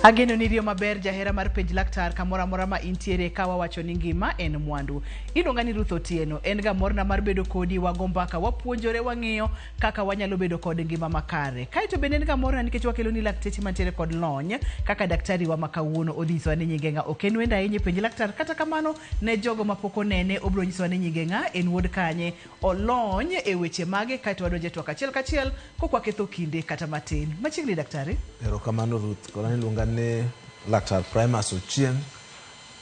Ageno ni rio maber jahera mar penj laktar kamora mora ma intiere ka wawacho ni ngima en mwandu. Iluonga ni Ruth Otieno, en ga morna mar bedo kodi wagombaka wapuonjore wang'iyo kaka wanyalo bedo kod ngima makare. Kaito bende en ga morna nikech wakelo ni lakteche mantiere kod lony kaka daktari wa makawuono odhiso ni nyinge nga ok en wenda ahinya penj laktar kata kamano ne jogo mapoko nene obro nyiso ni nyinge nga en wuod kanye olony e weche mage kaito wadonje twaka achiel kachiel kokwa ketho kinde kata matin. Machiegni daktari. Erokamano Ruth, koro iluonga ni laktar Primus Ochieng,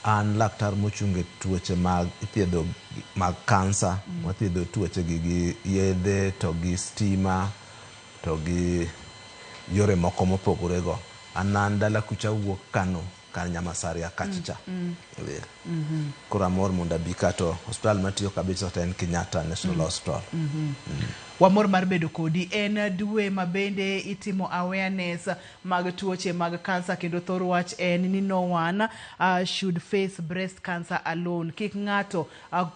an laktar mochunge tuoche mag ithiedho mag kansa, wathiedho tuoche gi yedhe to gi stima to gi yore moko mopogore go. An dala kucha wuok Kano kan Nyamasaria kachicha. Koro amor mondo abi kato hospital matiyo kabisa en Kenyatta National Hospital. Wamor mar bedo kodi en dwe mabende itimo awareness mag tuoche mag kansa kendo thor wach en ni no one should face breast cancer alone. Kik ng'ato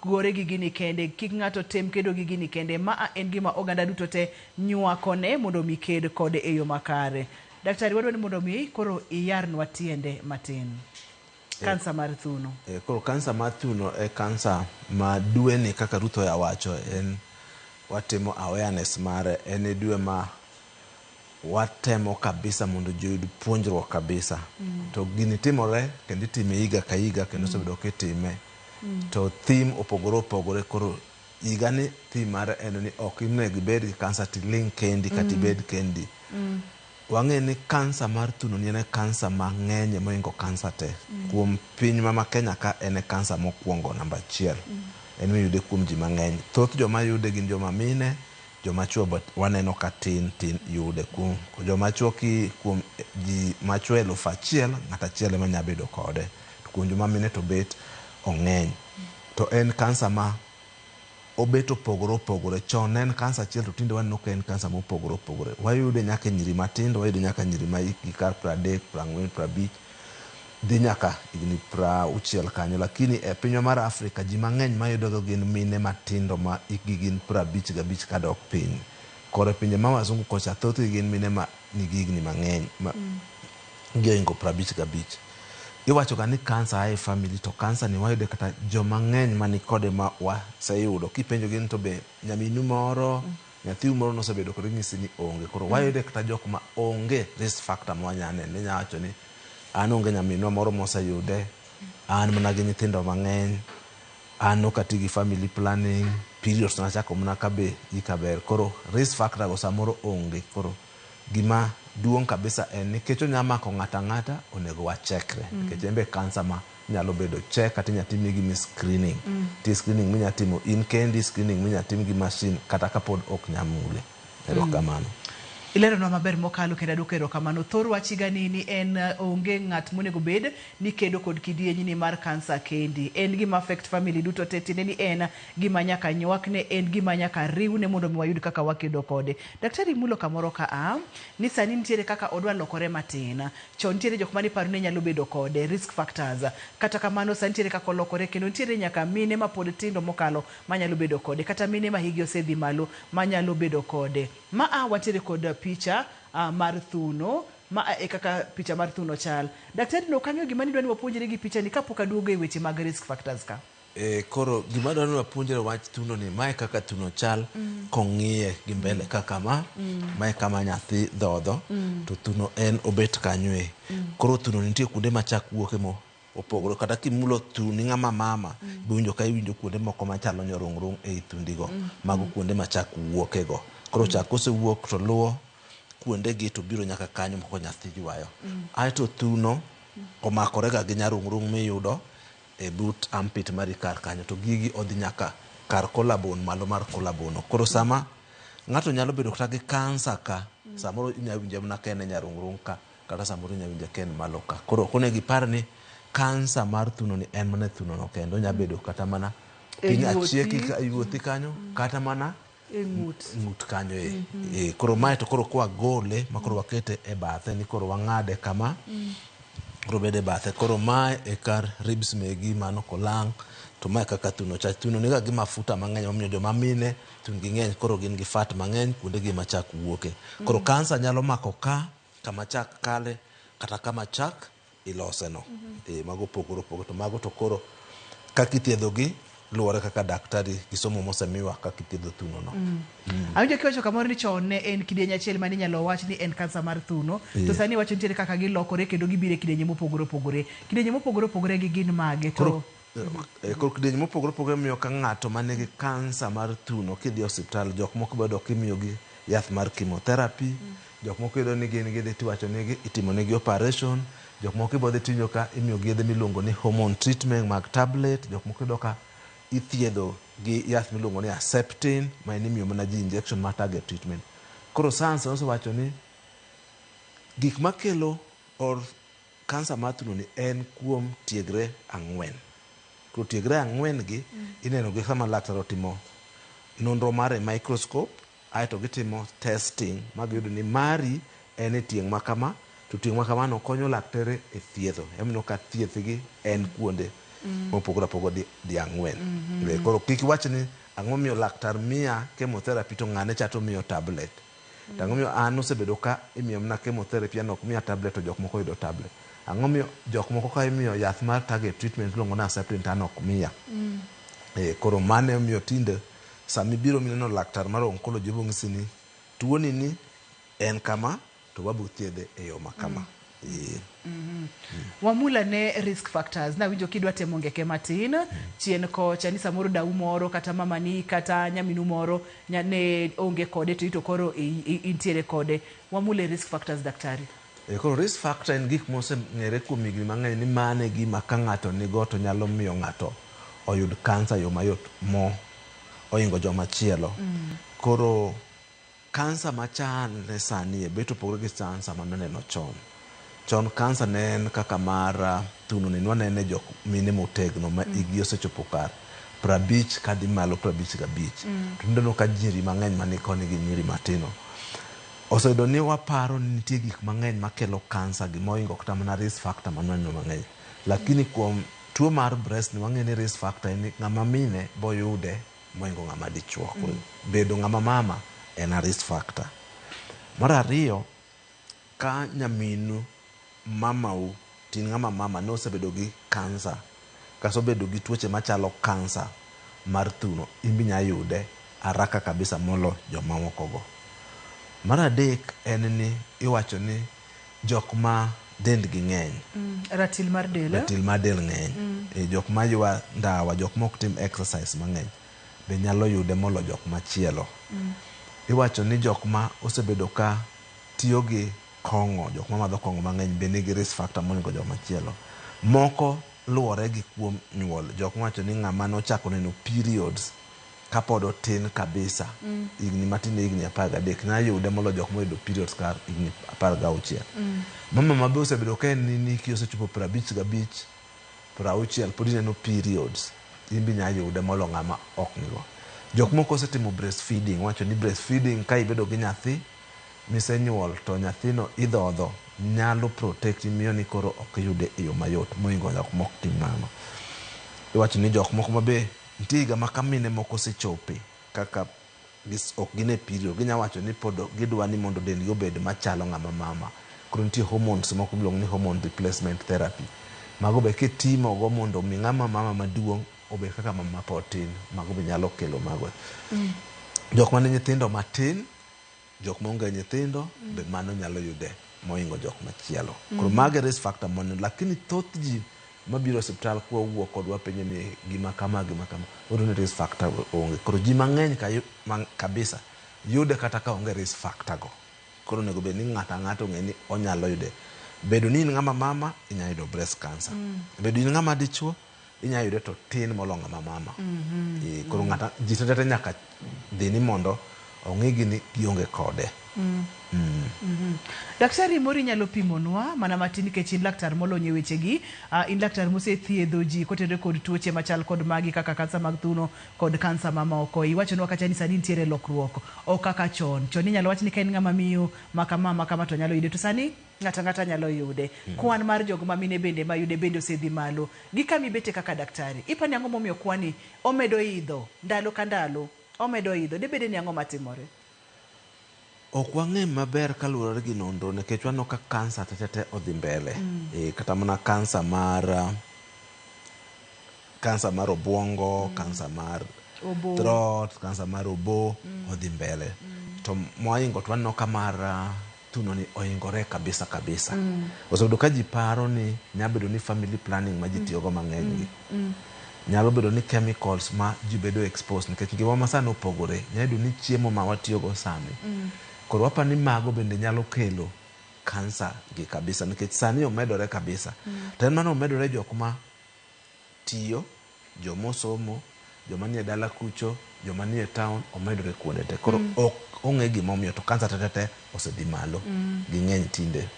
gore gi gini kende, kik ng'ato tem kedo gi gini kende. Ma en gima oganda duto te nywakone mondo mi ked kode e yo makare. Daktari wadwa ni mondo mi koro iyarnwa tiende matin. Kansa mar thuno. Koro kansa mar thuno e kansa ma dwe ni kaka Ruth oyawacho en watimo awareness mare en dwe ma watemo kabisa mondo joyud puonjruok kabisa. To gini timore kendo itime higa ka higa kendo osebedo kitime. To theme opogore koro higa ni theme mare en ni ok inego ibed gi kansa tiling kendi kata ibed kendi. Wang'e ni kansa mar thuno ni en kansa mang'eny moingo kansa te. Kuom piny ma Kenya ka en kansa mokwongo namba 1. En miyude kuom ji mang'eny. Thoth joma yude gin joma mine, joma chuo but waneno ka tin yude kuom joma chuo ki kuom ji machuo 1,000 ng'ata achiel ema nya bedo kode. Kuom joma mine to bet ong'eny. To en kansa ma obeto opogore chon en kansa achiel to tinde waneno ka en kansa mopogore. Wayude nyaka e nyiri matindo, wayude nyaka nyiri ma hikgi kar 30, 40, 50 dhi nyaka higni 60 kanyo, lakini e pinywa mar Afrika ji mang'eny mayudogo gin mine matindo ma hikgi gin 55 kadok piny. Koro pinje ma wazungu kocha thothgi gin mine ma nigi higni mang'eny ma gioingo 55. Iwacho ga ni kansa ae family to kansa ni wayude kata joma ng'eny mani kode ma waseyudo. Kipenjo gin to be nyaminu moro, nyathiu moro nosebedo kod ng'isi ni onge. Koro wayude kata jok ma onge risk factor ma wanyane. Ni nyawacho ni an onge nyaminwa moro moseyude, an mana gi nyithindo mang'eny, an ok ati gi family planning, periods nachako mana kabe ikaber. Koro risk factor go samoro onge. Koro gima duong' kabisa en nikech onyamako ng'ata onego wachekre. Nikech embe kansa ma nyalo bedo check kata nyatim gi screening. Ti screening minyatimo in kendi, screening minyatim gi machine kata kapod ok nyamule. Erokamano. Ilero no maber mokalo kenda dokero kamano thor wachiga ni en onge ng'at monego bed ni kedo kod kidienyi ni mar kansa kendi. En gima affect family duto te tinde ni en gima nyaka nywakne, en gima nyaka riwne mondo mi wayud kaka wakedo kode. Daktari mulo kamoro ka ni sani nitiere kaka odwa lokore matin. Chon nitiere jok mani paro ni nyalo bedo kode risk factors. Kata kamano sani nitiere kaka lokore kendo nitiere nyaka mine ma pod tindo mokalo manyalo bedo kode kata mine ma higi osedhi malo manyalo bedo kode. Wantiere kod picha mar thuno ma kaka picha mar thuno chal. Daktari no kanyo gima ni dwani wapuonjre gi picha ni kapok aduogo e weche mag risk factors ka. Koro gima dwani wapuonjre wach thuno ni mae kaka thuno chal kong'iye gi mbele kaka mae kama nyathi dhodho to thuno en obet kanyo Koro thuno nitie kuonde ma chak wuoke mo opogore kata kimulo thuni ng'ama mama biwinjo ka iwinjo kuonde moko machalo nyorung' ei thundigo mago kuonde ma chak wuoke go. Koro chak kosewuok to luwo kuonde gi to biro nyaka kanyo moko nyathi ywayo. Aeto thuno omakore ga gi nyarung' miyudo e but armpit mari kar kanyo to gigi odhi nyaka kar collarbone malo mar collarbone. Koro sama ng'ato nyalo bedo kata gi kansa ka samoro inyawinje mana ka en nyarung' ka kata samoro inyawinje ka en malo ka. Koro onego ipar ni kansa mar thuno ni en mana thuno no kendo nya bedo kata mana piny achieki ka iwuothi kanyo kata mana ng'ut kanyo koro mae to koro kwa gole ma koro wakete e bathe ni koro wang'ade kama koro bede bathe. Koro mae e kar ribs megi mano kolang' to mae kaka thuno cha. Thuno niga gi mafuta mang'eny omiyo joma mine thun gi ng'eny koro gin gi fat mang'eny kuonde gi machak wuoke. Koro kansa nyalo mako ka kama chak kale kata kama chak ilose no. Mago pogoro to mago to koro kaka ithiedhogi luwore kaka daktari gisomo mosemiwa kaka ithiedho thuno no. Awinjo kiwacho kamoro ni chon ne en kidieny achiel mane inyalo wach ni en kansa mar thuno, to sani wacho nitiere kaka gilokore kendo gibiro e kidienje mopogore opogore. Kidienje mopogore opogore gi gin mage to koro kidienje mopogore opogore miyo ka ng'ato manigi kansa mar thuno kidhi osiptal, jok moko bedo kimiyogi yath mar chemotherapy, jok moko yudo ni gin gidhi tiwacho nigi itimo negi operation, jok moko ibodhi tinyo ka imiyogi yedhe miluongo ni hormone treatment mag tablet, jok moko yudo ka ithiedho gi yath miluongo ni Herceptin ma en imiyo mana ji injection mar target treatment. Koro science osewacho ni gik makelo or kansa mar thuno ni en kuom tiegre 4. Koro tiegre 4 gi ineno gi sama laktar otimo nonro mar microscope, aeto gitimo testing magiyudo ni mari en e tieng' makama, to tieng' makamano konyo laktere e thiedho. Emino ka thiethgi en kuonde mopogore opogore di 4. Koro kik iwach ni ang'o miyo laktar miya chemotherapy to ng'ane cha to miyo tablet. Ang'o miyo an osebedo ka imiyo mana chemotherapy an ok miya tablet to jok moko yudo tablet. Ang'o miyo jok moko ka imiyo yath mar target treatment luongo ni Herceptin to an ok miya. Koro mane miyo tinde sami biro mineno laktar mar oncology bong'isi ni tuoni ni en kama to wabu thiedhe e yo makama. Wamula ne risk factors na winjo kidwa temo ngeke matin chien kocha ni samoro dau moro kata mamani kata nyaminu moro ne onge kode to koro intiere kode. Wamula risk factors daktari. Koro risk factor en gik mose ng'ere kuom higni mang'eny ni mane gima ka ng'ato nigo to nyalo miyo ng'ato oyud kansa yo mayot mo oingo joma chielo. Koro kansa machan ne sani beto pogore gi kansa manoneno chon. Chon kansa ne en kaka mar thuno ni nwanene jok mine motegno ma igi osechopo kar 50 kadhi malo 55. To ndono ka nyiri mang'eny mani koni gi nyiri matino. Oseyudo ni waparo ni nitie gik mang'eny makelo kansa gi moingo kata mana risk factor manwaneno mang'eny. Lakini kuom tuo mar breast ni wang'e ni risk factor ni ng'ama mine boyude moingo ng'ama dichuo. Bedo ng'ama mama en a risk factor. Mar ariyo, ka nyaminu mamau tin ng'ama mama ne osebedo gi kansa kaso bedo gi tuoche machalo kansa mar thuno, imbi nya yude haraka kabisa molo jomamoko go. Mar adek en ni iwacho ni jok ma dendgi ng'eny, ratil mar del ng'eny, jok ma ywa ndawa, jok mok tim exercise mang'eny be nyalo yude molo jok machielo. Iwacho ni jok ma osebedo ka tiyo gi kong'o, jok ma madho kong'o mang'eny be nigi risk factor monego jok machielo. Moko luwore gi kuom nyuol, jok mawacho ni ng'ama nochako neno periods kapod otin kabisa, higni matin higni 13 na yude molo jok moyudo periods kar higni 16. Mama mabe osebedo ka en ni osechopo 55, 60 pod ineno periods, imbi nya yude molo ng'ama ok nigo. Jok moko osetimo breastfeeding, wacho ni breastfeeding ka ibedo gi nyathi misenyuol to nyathino idhodho nyalo protect miyo ni koro ok yude e yo mayot moingo jok mok tim mano. Iwacho ni jok moko mabe nitie higa maka mine moko sechope kaka ok gine period, ginya wacho ni pod gidwa ni mondo dendgi obed machalo ng'ama mama. Koro nitie hormones moko miluongo ni hormone replacement therapy. Mago be kitimo go mondo mi ng'ama mama maduong' obed kaka mama pod tin, mago be nyalo kelo mago. Jok mane nyithindo matin, jok maonge nyithindo be mano nyalo yude moingo jok machielo. Koro mago risk factor mon, lakini thoth ji mabiro hospital kwa wuok kodwa penjo ni gima kama odo ni risk factor onge. Koro ji mang'eny kabisa yude kata ka onge risk factor go. Koro nego be ni ng'ato ng'e ni onyalo yude. Bedo ni ng'ama mama inya yudo breast cancer. Bedo ni ng'ama dichuo inya yude to tin molo ng'ama mama. Koro ng'ata ji tete nyaka dhi ni mondo ong'igi ni gionge kode. Daktari mori nyalo pimonwa mana matin nikech in laktar molonye wechegi, in laktar mosethiedho ji kotenore kod tuoche machal kod magi kaka kansa mag thuno kod kansa mamoko. Iwachonwa kacha ni sani nitiere lokruok o kaka chon inyalo wach ni ka en ng'ama miyo makama to nyalo yude, to sani ng'ata nyalo yude. Kwan mar jogo mamine bende mayude bende osedhi malo. Gikami bete kaka daktari, ipani ang'o momiyo kwani omedo idho ndalo ka ndalo, omedo idho, debede ni ang'o matimore? ok wang'e maber kaluwore gi nonro nikech waneno ka kansa tetete odhi mbele. Kata mana kansa mar obwongo, kansa mar throat, kansa mar obo odhi mbele. To moingo to waneno ka mar thuno ni oingore kabisa. Osebedo ka ji paro ni nyalo bedo ni family planning ma ji tiyogo mang'eny gi. Nyalo bedo ni chemicals ma ji bedo exposed nikech ngima ma sani opogore. Nyalo bedo ni chiemo ma watiyogo sani. Koro wapa ni mago bende nyalo kelo kansa gi kabisa nikech sani omedore kabisa. To en mana omedore jok ma tiyo, joma somo, joma nie dala kucho, joma nie town omedore kuonde te. Koro ok ong'e gimomiyo to kansa tetete osedhi malo gi ng'eny tinde.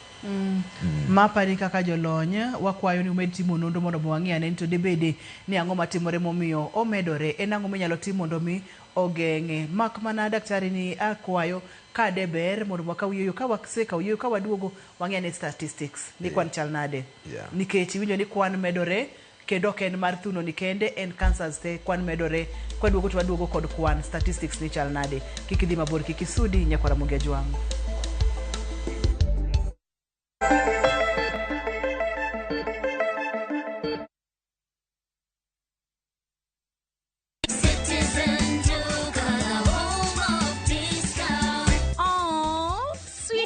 Mapari kaka jolony wakwayo ni umed timo nonro mondo wang'e ane to debede ni ang'o matimore momiyo omedore, en ang'o minyalo tim mondo mi ogeng'e. Mak mana daktari ni akwayo ka deber mondo wakaw yweyo ka wasekaw yweyo ka waduogo wang'e ane statistics ni kwan chal nade. Nikech iwinjo ni kwan medore kendo ok en mar thuno ni kende, en cancers te kwan medore. Kwaduogo to waduogo kod kwan statistics ni chal nade. Kik idhi mabor, kik isudi, Nyakwara Mugia Jwang'.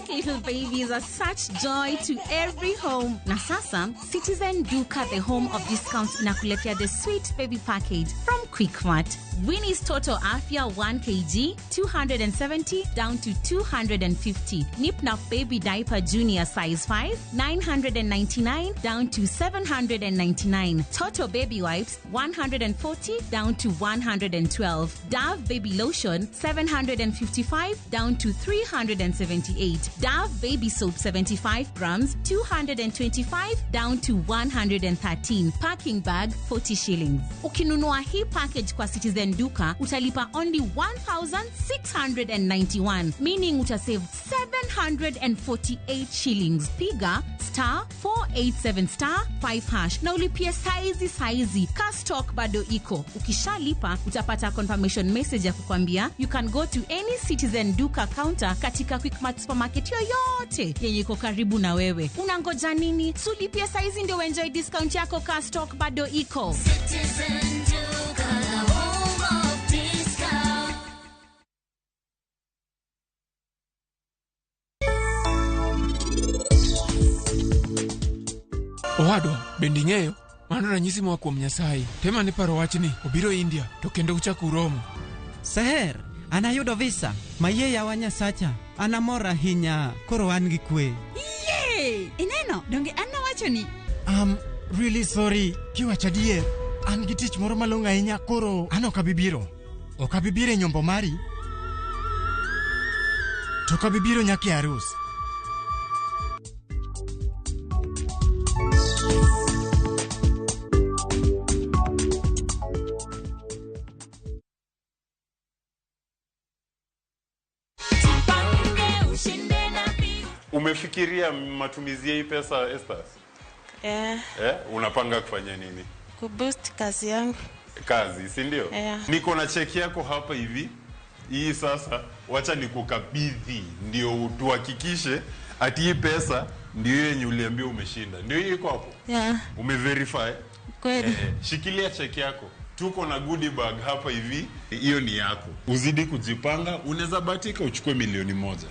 Little babies are such joy to every home. Na sasa, Citizen Duka, the home of discounts, inakuletea the sweet baby package from Quickmart. Winnie's Toto Afya 1 kg, 270 down to 250. Nipnap Baby Diaper Junior size 5, 999 down to 799. Toto Baby Wipes 140 down to 112. Dove Baby Lotion 755 down to 378. Dove Baby Soap 75 grams 225 down to 113. Packing bag 40 shillings. Ukinunua hii package kwa Citizen Duka utalipa only 1,691, meaning utasave 748 shillings. Piga *487*5# na ulipia saizi ka stock bado iko. Ukishalipa utapata confirmation message ya kukwambia you can go to any Citizen Duka counter katika Quickmart supermarket yoyote yenye iko karibu na wewe. Unangoja nini? Sulipia saizi ndio enjoy discount yako ka stock bado iko. Citizen Duka, home of discount. Owadwa, bendi ng'eyo? Mano ranyisi moa kuom Nyasaye. Tema ne paro wachni, obiro India, to kendo uchako Rome. Seher, anayudo visa. Mayeya wa Nyasacha. Anamor ahinya, koro an gi kwe. Yay! Ineno, donge anna wachoni? Really sorry, kiwacho adier. An gi tich moro malong'o ahinya, koro an ok abibiro. Ok abibiro e nyombo mari. To ok abibiro nyaka e arus. Umefikiria matumizi ya hii pesa, Esther? Unapanga kufanya nini? Kuboost kazi yangu. Kazi, si ndio? Niko na cheki yako hapa hivi. Hii sasa wacha nikukabidhi ndio tuhakikishe ati hii pesa ndio yenye uliambia umeshinda. Ndio hii iko hapo? Umeverify? Kweli. Shikilia cheki yako. Tuko na goodie bag hapa hivi. Hiyo ni yako. Uzidi kujipanga, unaweza bahatika uchukue 1,000,000.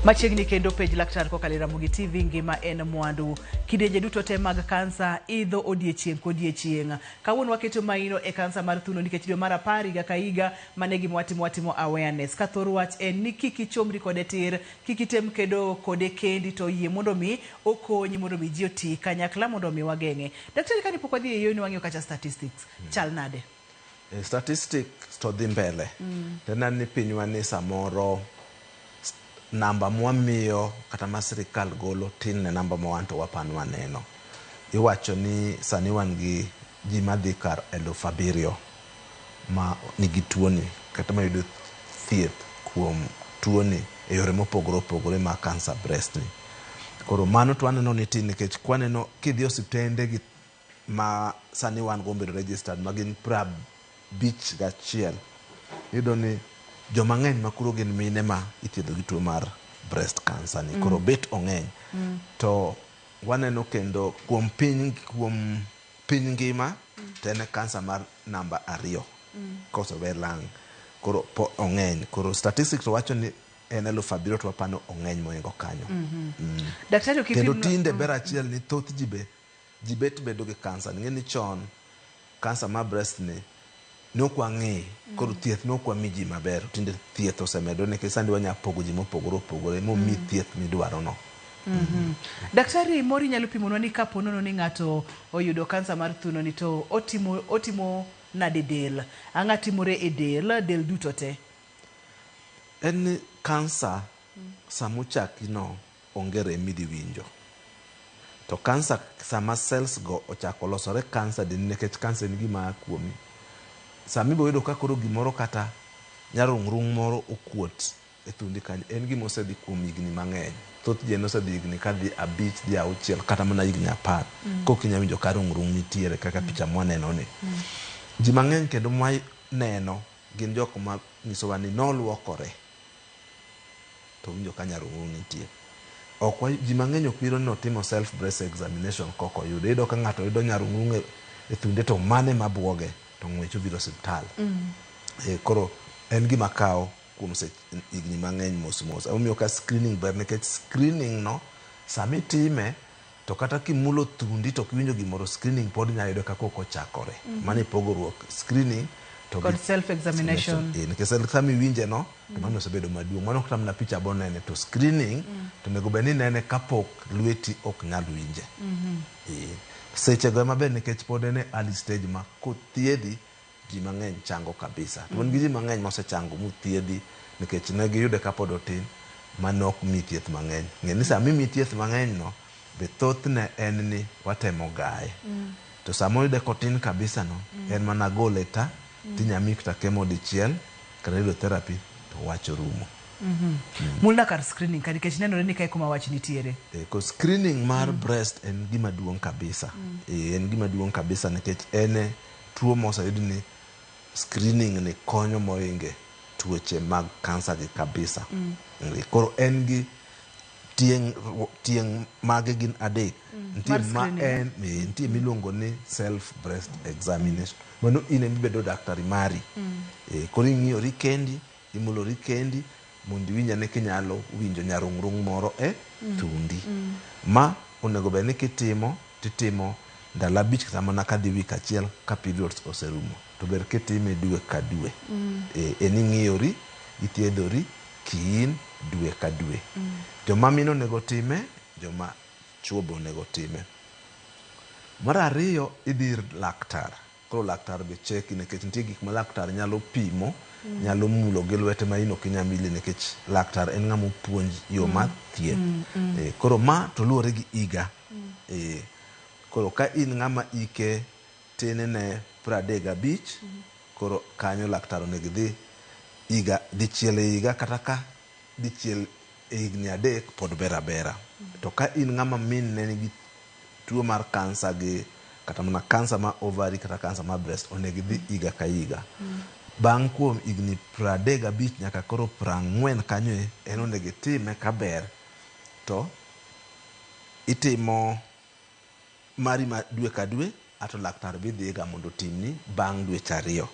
Machiegni kendo page laktar kokalo Ramogi TV ngima en mwandu. Kidenje duto te mag kansa idho odiechieng' kodiechieng'. Kawuono waketo maino e kansa mar thuno nikech dwe mar 10 higa ka higa mane gimwatimo awareness. Kathor wach en ni kiki chomri kode tir, kiki tem kedo kode kendi to yie mondo mi okonyi mondo mi ji oti kanyakla mondo mi wageng'e. Daktari kani pok wadhi e yo ni wang'eyo kacha statistics. Chal nade? Statistics to dhi mbele. Tena ni pinywa ni samoro namba mwamiyo kata ma sirikal golo tin ne namba mwanto wapan waneno. Iwacho ni sani wan gi ji madhi kar 7,000 ma nigi tuoni kata ma yudo thieth kuom tuoni e yore mopogore opogore ma cancer breast ni. Koro mano to aneno ni tin nikech kwaneno kidhi osiptende gi ma sani wan go bedo registered magin 51 iyudo ni joma ng'eny makuro gin mine ma ithiedho gi tuo mar breast cancer ni. Koro bet ong'eny. To waneno kendo kuom piny ngima to en cancer mar namba 2 kosewe lang'. Koro po ong'eny. Koro statistics to wacho ni en 7,000 to wapano ong'eny moingo kanyo. Daktari kendo tinde ber achiel ni thoth ji bet bedo gi cancer. Ng'e ni chon cancer mar breast ni nokwa ng'e koro thieth nokwa mi ji maber. Tinde thieth osemedo nikech sandi wanya pogo ji mopogore opogore momi thieth midwaro no. Daktari mori nyalo pimonwa ni kapo nono ni ng'ato oyudo kansa mar thuno ni to otimo nade del? Ang'a timore e del duto te? En ni kansa samuchaki no onge rem midhi winjo. To kansa sama cells go ochako losore kansa din nikech kansa en gima kuomi. Sami bo yudo ka koro gimoro kata nyarung'rung moro okuot e thundi kanyo en gima osedhi kuom higni mang'eny. Thoth ji osedhi higni ka dhi 5 dhi 6 kata mana higni 10 kokinya winjo ka rung'rung nitiere kaka picha mwaneno ni. Ji mang'eny kendo mwaneno gin jok ma nyisowa ni noluokore to winjo ka nyarung'rung nitie. Ji mang'eny ok biro ni otimo self breast examination koko yudo. Iyudo ka ng'ato yudo nyarung'rung e thunde to mane mabuoge to ng'wecho biro osiptal. Koro en gima kawo kuom higni mang'eny mos. Omiyo ka screening ber nikech screening no sami time to kata kimulo thundi to kiwinjo gimoro screening pod nyalo yudo kaka ok ochakore. Mane pogruok screening to kod self examination. Nikech sami winje no to mano osebedo maduong'. Mano kata na picha bonene to screening to nego beni nene kapok lweti ok nyal winje. Seche go maber nikech pod en early stage ma kothiedhi ji mang'eny chango kabisa. To wan gi ji mang'eny mosechango mothiedhi nikech ne giyude kapod otin manok mi thieth mang'eny. Ng'e ni sami mi thieth mang'eny no be thoth ne en ni watemo gaye. To samo yude kotin kabisa no en mana gole ta tinyami kata kemo dichiel kata radiotherapy to wacho rumo. Mulna kar screening ka nikech nenore ni kai kuma wach nitiere. Ko screening mar breast en gima duong' kabisa. En gima duong' kabisa nikech en tuo mosayud ni screening ni konyo moinge tuoche mag kansa gi kabisa. Koro en gi tieng' mage gin adek. Nitie miluongo ni self breast examination. Mano in emibedo daktari mari. Koro ing'iyori kendi, imulori kendi mondo iwinj ane kinyalo winjo nyarung'rung moro e thundi. Ma onego bed ni kitimo ndalo 5 kata mana kadhi wik achiel ka periods oserumo. To ber kitime dwe ka dwe. En ing'iyori, ithiedhori kiin dwe ka dwe. Joma mino onego time, joma chuo be onego time. Mar ariyo idhi ir laktar. Koro laktar be cheki nikech nitie gik ma laktar nyalo pimo, nyalo mulo gi lwete ma in ok inyal mili nikech laktar en ng'ama opuonj yo mar thieth. Koro ma to luwore gi higa. Koro ka in ng'ama ike tin ne 35 koro kanyo laktar onego dhi dichiel e higa kata ka dichiel e higni 3 pod bera. To ka in ng'ama min ne nigi tuo mar kansa gi kata mana kansa ma ovary kata kansa ma breast onego dhi higa ka higa. Bang' kuom higni 35 nyaka koro 40 kanyo en onego time kaber to itimo mari ma dwe ka dwe ato laktar bi dhiga mondo timni bang' dweche 2.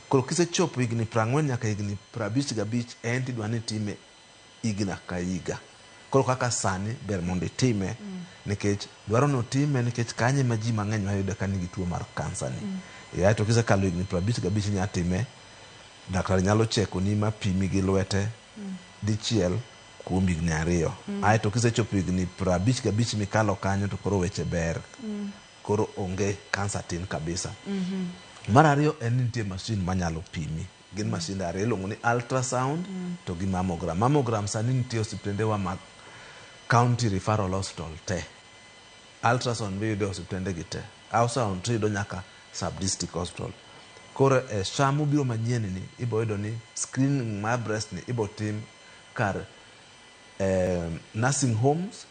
Koro kisechopo higni 40 nyaka higni 55 en tidwa ni time higa ka higa. Koro kaka sani ber mondo itime nikech dwaro no time nikech kanye ma ji mang'eny mayudo ka nigi tuo mar kansa ni. To kisekalo higni 55 nyaka time daktari nyalo cheko ni ma pimi gi lwete dichiel kuom higni 2. To kisechopo higni 55 mikalo kanyo to koro weche ber. Koro onge kansa tin kabisa. Mar ariyo en nitie masin manyalo pimi. Gin masinde 2 iluongo ni ultrasound to gi mammogram. Mammogram sani nitie osiptende wa mag county referral hospital te. Ultrasound be yudo osiptende gi te. Ultrasound to yudo nyaka sub district hospital. koro SHA mobiro manyien ni ibo yudo ni screening mar breast ni ibo tim kar nursing homes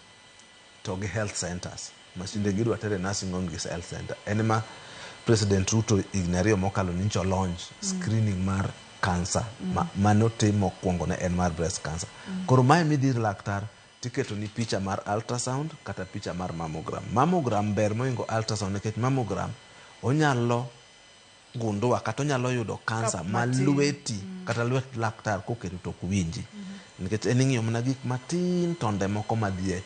to gi health centers. Mashinde gidwa tere nursing home gi health center. Enema President Ruto higni 2 mokalo nincho launch screening mar cancer mano timo kuongo ne en mar breast cancer. Koro mae midhir laktar tiketo ni picha mar ultrasound kata picha mar mammogram. Mammogram ber moingo ultrasound nikech mammogram onyalo gundua kata onyalo yudo cancer malweti kata lwet laktar koketo to kuwinji. Nikech en ng'iyo mana gik matin tonde moko madhie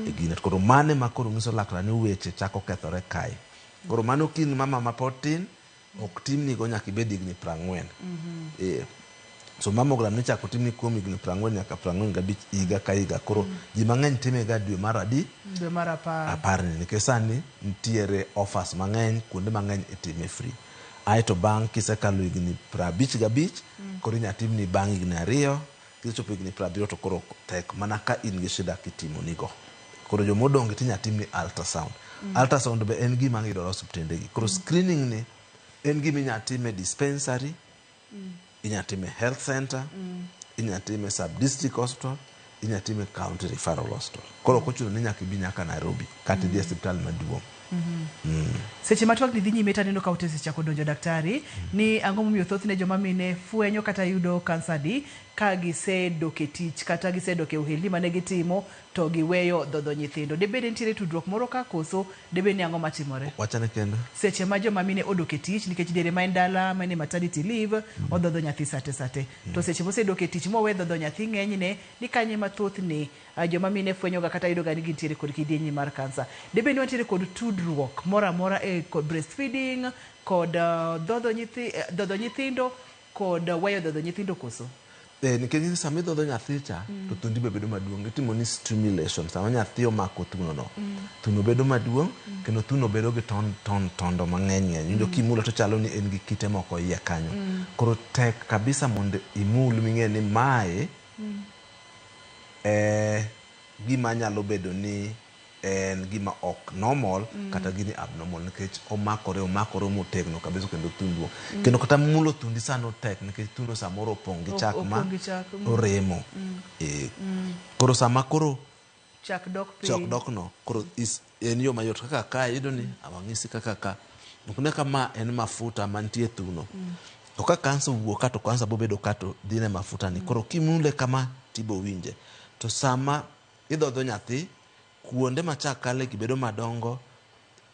e gine. Koro mane makoro ngiso laktar ni weche chako kethore kae. Koro mano kin mama mapotin ok timni go nyaka ibed higni 40. So mammogram ni chako timni kuom higni 40 nyaka 45 higa ka higa. Koro ji mang'eny time ga dwe mar adi? Dwe mar 10. 10 nikech sani nitiere offers mang'eny kuonde mang'eny itime free. Aito bang' kisekalo higni 55 koro inya timni bang' higni 2 kichopo higni 70 to koro tek mana ka in gi shida kitimo nigo. Koro jomodong tinya timni ultrasound. Ultrasound be en gima ng'idoro osiptende gi. Koro screening ni en gima inya time dispensary, inya time health center, inya time sub-district hospital, inya time county referral hospital. Koro kochuno ni nyaka ibi nyaka Nairobi kata idhi hospital maduong'. Seche matwak ni dhi nyime taneno ka otese chako donjo daktari ni ang'o momiyo thothne joma mine fwenyo kata yudo kansa di ka gisedok e tich kata gisedok e ohelni mane gitimo to giweyo dhodho nyithindo. Debed nitiere tudruok moro ka koso debed ni ang'o matimore? Wachane kendo. Seche ma joma mine odok e tich nikech diere ma en dala ma en maternity leave odhodho nyathi sate. To seche mosedok e tich mowe dhodho nyathi ng'enyne ni kanye mathothne joma mine fwenyo ga kata yudo ga ni gintiere kod kidienyi mar kansa. Debed ni wantiere kod tudruok mora kod breastfeeding kod dhodho nyithindo kod weyo dhodho nyithindo koso? Nikech sama idhodho nyathi cha to thundi be bedo maduong'. Itimo ni stimulation. Sama nyathi omako thuno no, thuno bedo maduong' kendo thuno bedo gi tondo mang'eny. Winjo kimulo to chalo ni en gi kite moko iye kanyo. Koro tek kabisa mondo imul ming'e ni mae gima nyalo bedo ni en gima ok normal kata gini abnormal nikech omakore motegno kabisa kendo thundo. Kendo kata mulo thundi sano tek nikech thuno samoro opong' gi chak ma oremo. Koro sama koro chak dok no koro en yo mayot kaka ka iyudo ni awang'isi kaka ka okne kama en mafuta mantie thuno. To ka kansa wuok ka to kansa bobedo ka to dhine mafuta ni. Koro kimule kama tibo winje. To sama idhodho nyathi kuonde ma chak kale gibedo madongo,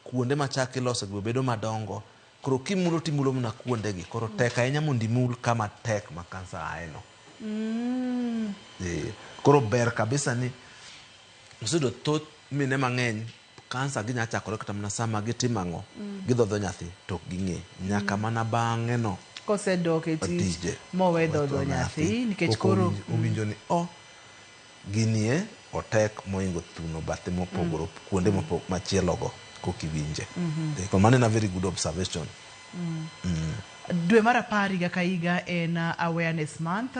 kuonde ma chak iloso gibedo madongo. Koro kimulo timulo mna kuonde gi. Koro tek ahinya mondo imul kama tek ma kansa aeno. Koro ber kabisa ni usudo thoth mine mang'eny kansa ginya chakore kata mana sama gitimo ang'o gidhodho nyathi to ging'e nyaka mana bang'e no kosedok e tich mowe dhodho nyathi nikech koro owinjo ni ginie otek moingo thuno bathe mopogoro kuonde machielo go kokiwinje. Koro mano na very good observation. Dwe mar 10 higa ka higa en awareness month.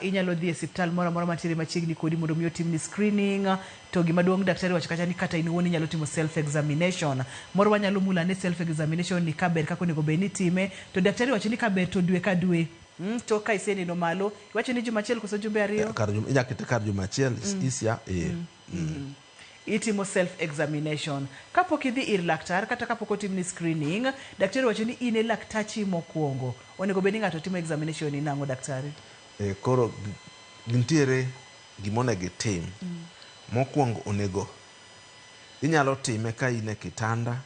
Inyalo dhi e hospital moro mantiere machiegni kodi mondo mi otimni screening. To gima duong' daktari wacho kacha ni kata in wuon inyalo timo self examination. Moro wanyalo mula ne self examination ni kaber kako nego be ni time. To daktari wacho ni kaber to dwe ka dwe. To ka isenino malo wacho ni juma achiel koso jumbe 2 inyakete kar juma achiel isya itimo self examination. Kapok idhi ir laktar kata kapok otimni screening, daktari wacho ni ine laktachi mokwongo onego bed ni ng'ato timo examination ni nang'o daktari? Koro gintiere gimonego tim. Mokwongo onego inyalo time ka in e kitanda,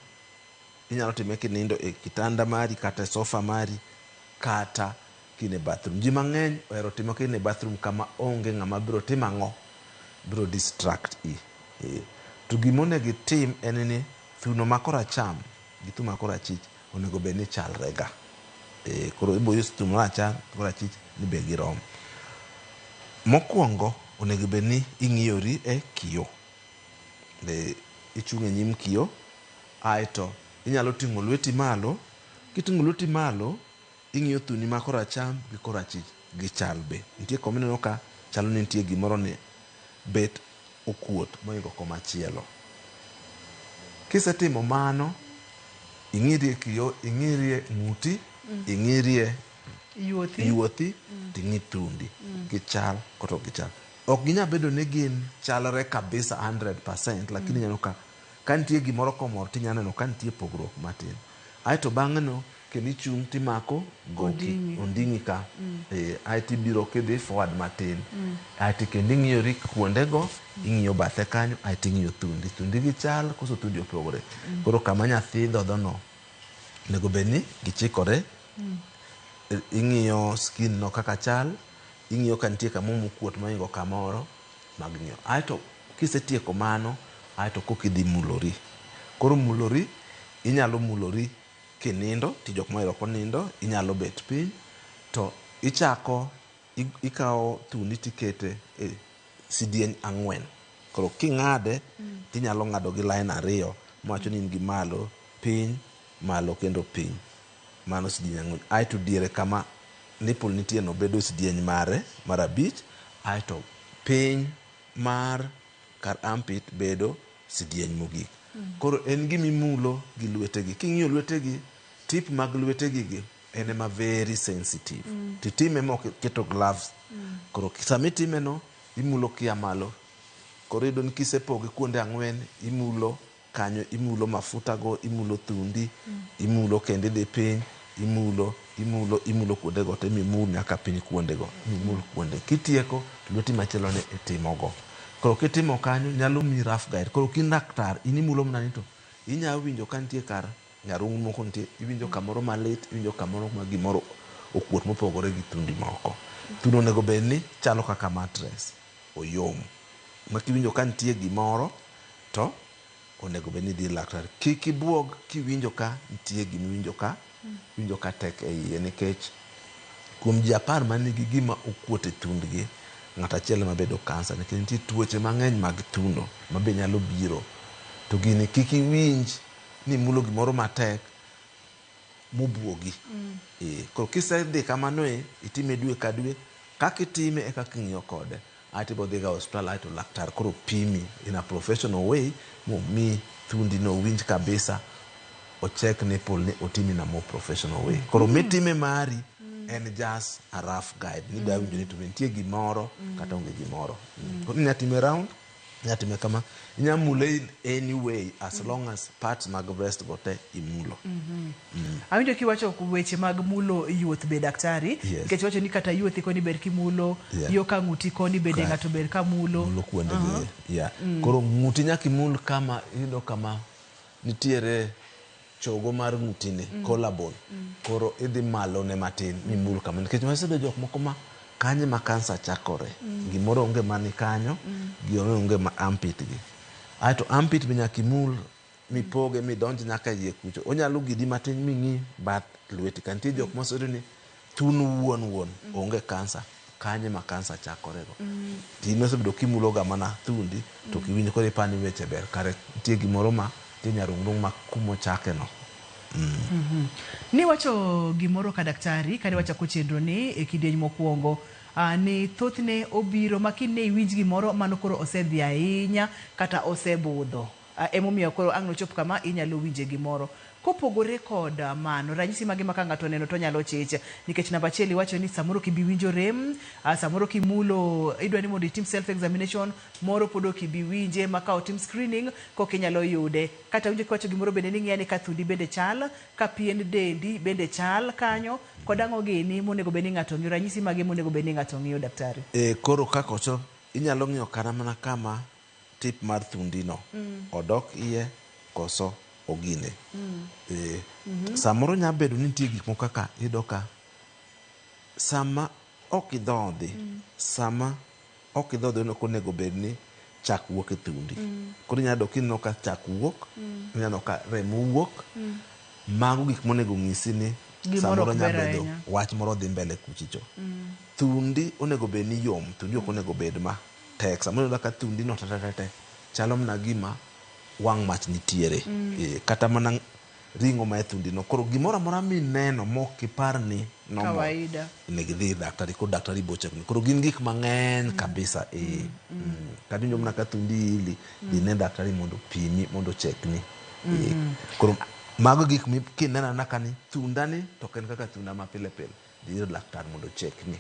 inyalo time kinindo e kitanda mari kata sofa mari kata kine bathroom. Ji mang'eny ohero timo kine bathroom kama onge ng'ama biro timo ang'o biro distract to gimonego tim en ni thuno makora cham gi thuno makora chich onego bed ni chalre ga. Koro ibo use thuno acham kora chich ni be girom. Mokwongo onego bed ni ing'iyori e kiyo. Ichung' e nyim kiyo aito inyalo ting'o lweti malo. Kiting'o lweti malo ing'iyo thuni ma koracham gi korachich gi chal be. Nitie komineno ka chalo ni nitie gimoro ni bet okuot moingo komachielo. Kisetimo mano ing'irie kiyo, ing'irie ng'uti, ing'irie yuothi yuothi ting'i thundi gichal koto gichal ok ginya bedo ni gin chalre kabisa 100% lakini nyalo ka nitie gimoro komor tinya neno ka nitie pogruok matin aeto bang'e no kendo ichung' timako goki onding'i ka aeto ibiro kidhi forward matin aeto kendo ing'iyori kuondego ing'iyo bathe kanyo aeto ing'iyo thundi gichal koso thundi opogore koro kama nyathi dhodhono onego bed ni gichikore ing'iyo skin no kaka chal ing'iyo ka nitie kama mokuot moingo kamoro mag ng'iyo aeto kisetieko mano aeto kokidhi mulori koro mulori inyalo mulori kinindo ti jok mohero konindo inyalo bet piny to ichako ikawo thundi tikete e sidieny 4 koro king'ade tinyalo ng'ado gi line 2 mawacho ni in gi malo piny malo kendo piny mano sidieny 4 aeto diere kama nipple nitie no bedo sidieny mare mar 5 aeto piny mar kar armpit bedo sidieny mogik koro en gimimulo gi lwetegi king'iyo lwetegi tip mag lwetegi gi en ema very sensitive titime moketo gloves koro samitime no imulo kia malo koro idon kisepoge kuonde 4 imulo kanyo imulo mafuta go imulo thundi imulo kende de piny imulo kuonde go te mimul nyaka piny kuonde go mimul kuonde kitieko lweti machielo ne itimogo koro kitimo kanyo nyalo mi rough guide koro kin daktar inimulo mnani to inyalo winjo ka nitie kar nyarung moko nitie iwinjo kamoro malit iwinjo kamoro ma gimoro okuot mopogore gi thundi moko thuno onego bed ni chalo kaka mattress oyom ma kiwinjo ka nitie gimoro to onego bed ni dhi laktar kik ibuog kiwinjo ka nitie gimiwinjo ka winjo ka tek e iye nikech kuom ji 10 man nigi gima okuot e thundgi ng'ato achiel ma bedo kansa nikech nitie tuoche mang'eny mag thuno ma be nyalo biro to gini kik iwinj ni mulo gimoro matek mobuogi koro kisedhi kamano itime dwe ka dwe kaka itime e kaka ing'iyo kode aeto ibodhi ga hospital aeto laktar koro pimi in a professional way momi thundi no winj kabisa ochek nipple ni otimi na more professional way koro mitime mari en just a rough guide ni da winjo ni to nitie gimoro kata onge gimoro koro inyatime round inyatime kama inyamule anyway as long as parts mag breast go te imulo awinjo kiwacho weche mag mulo yuoth be daktari nikech wacho ni kata yuothi koni ber kimulo yo ka ng'uti koni bende ng'ato ber ka mulo kuonde koro ng'uti nyaka imul kama iyudo kama nitiere chogo mar ng'utini collarbone koro idhi malo ne matin mimul kama nikech wasebedo jok moko ma kanye ma kansa chakore gimoro onge mani kanyo onge ma armpit gi aeto armpit be nyaka imul mipoge midonj nyaka iye kucho onyalo gidi matin ming'i bat lweti kantie jok moseyudo ni thun wuon onge kansa kanye ma kansa chakorego tin osebedo kimuloga mana thundi to kiwinjo koro ipani weche ber kare nitie gimoro ma nyarung'rung' ma kumo chake no ni wacho gimoro ka daktari kane wachako chenro ni e kidieny mokwongo ni thothne obiro makine iwinj gimoro mano koro osedhi ahinya kata osebudho emomiyo koro ang' nochop kama inyalo winje gimoro kopogore kod mano ranyisi mage ma ka ng'ato neno to nyalo chiche nikech namba achiel iwacho ni samoro kibi winjo rem samoro kimulo idwa ni mondo itim self examination moro pod ok ibi winje ma ka otim screening kok inyalo yude kata winjo kiwacho gimoro bende ni ng'iyani ka thundi bende chal ka pien dendi bende chal kanyo kod ang'o gini monego bed ni ng'ato ng'iyo ranyisi mage monego bed ni ng'ato ng'iyo daktari koro kakocho inyalo ng'iyo kana mana kama tip mar thundi no odok iye koso ogine samoro nya bedo ni nitie gik moko kaka iyudo ka sama ok idhodhi onego bed ni chak wuok e thundi koro inyalo kineno ka chak wuok inyalo ka remo wuok mago gik monego ng'isi ni samoro nya bedo wach moro dhi mbele kuchicho thundi onego bed ni yom thundi ok onego bed ma tek samoro iyudo ka thundi no te chalo mna gima wang' mach nitiere kata mana ring'o ma e thundi no koro gimoro amora mineno mok ipar ni kawaida onego idhi daktari koro daktari bochekni koro gin gik mang'eny kabisa kata winjo mana ka thundi ili dhi ne daktari mondo pimi mondo chekni koro mago gik kineno na kani thunda ni to ken kaka thunda ma pile pile dir laktar mondo check ni.